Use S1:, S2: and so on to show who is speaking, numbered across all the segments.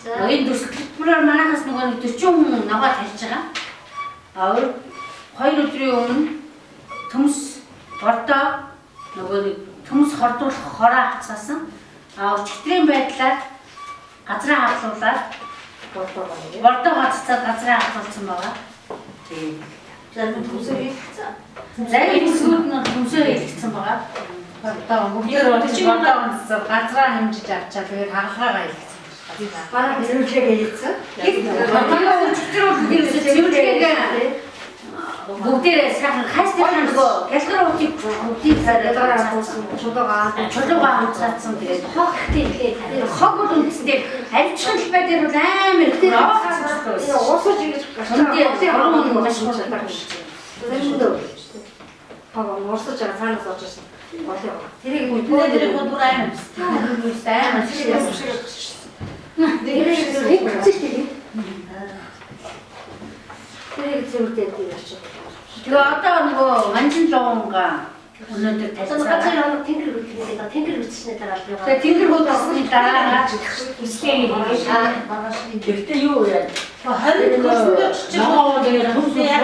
S1: Энэ төсөлбөрөөр манайхаас нөгөө 40 хүн наваад тарьж байгаа. Өөр 2 өдрийн өмнө төмс бордоо нөгөө төмс хордуулах хороо хацаасан. Өчигдрийн байдлаар газраа хаалуулаад бордоо хаццаад газраа хаалуулсан байгаа. Тэгээд зарим төмсөө хийгдсэн. Зарим төсгүүд нь төмсөө хийгдсэн байгаа. Бордоо бордоо хаццаад газраа хэмжиж авчаа тэгээд хаалгаагаа хийгдсэн. Бараг зөвлөгээ хийгдсэн. Манай өчигдөр зөвлөгээ бүгдээрээ сайхан хайстайхан нөгөө гэлгэрүүдийг бүгдийг зараад чулуугаа хамцаадсан тэгээд хог үндэстэй альчхан талбай дээр бол амар их уусаж ингэж гашаа маш чаддаг юм. Хог уусаж цаанаас орж ирсэн. Тэрийг бүгдээрээ бүр амар. Сайн шиг. тэрийг зөвлөдөд явчих. Тэгээ одоо нөгөө манжин луунга өнөөдөр тавьсан.
S2: газар тэнгэр хөдлөлөө тэнгэр хөдлөснөө дараа би.
S1: Тэгээ тэнгэр хөдлөсний дараа үсгийн багш гэхдээ юу яа. 20 өдрөөр чичиг тэгээд төсөө яг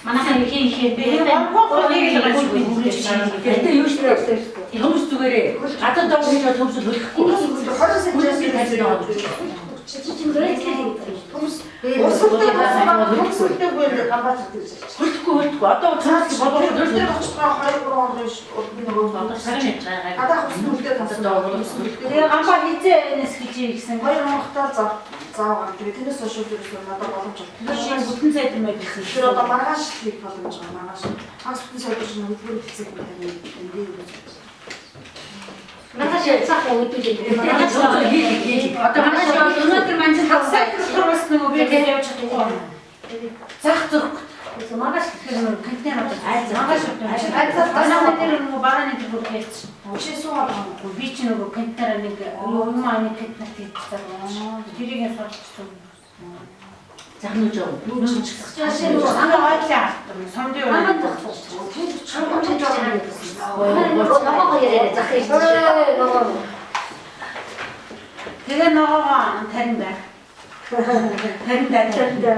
S1: манайхан ихээр гэдэг юу шүү дээ. Хүмүүс зүгээрээ гадаад доо хийж төмсөл хөлөхгүй. 20 сая хөлөхгүй. Одоо цаас болгох дөстэй болчихгоо 2-3 он биш нөгөө сарын гадаа хөснөлтэй тасдаа тэгээ гамбаа хизээнээс хийж ирсэн 2 монготоор заавал тэгээ тэрнээс хойш өөрөөсөө надад боломж олсон. Тэр шиг бүтэн сайд юм байсан. Тэр одоо маргааш хийх боломж байгаа. Маргааш хагас бүтэн сайд чинь хөдөлгөөн хийцэх юм байна.
S2: Маргааш цаах үүдүүлээ.
S1: Одоо маргааш өнөөдөр манжин хагасаа төрөөс нөгөө би явж чадахгүй. Цаах зүрх маргааш тэгэхээр контейнер маргааш тэр нөгөө барааны төлөв хийсэн. Өчигдөр суугаад байгаа. Би ч нөгөө контейнер нэг юм аа нэг контейнер хийсэн. Тэрийг сонсчихсон. Захнууж аа. Чаашаа нөгөө ойлаа. Сондоо тэгээ нөгөө тарин байх.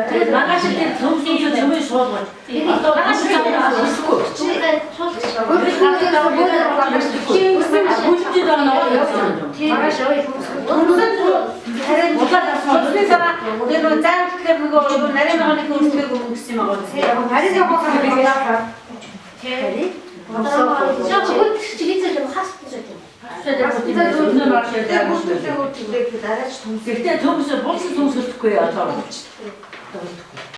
S1: Тарин маргааш тэр төмсөж төмөө суулгаж. Одоо маргааш суулгахгүй. Гэхдээ төмсө болсон төмсөхгүй яа таа.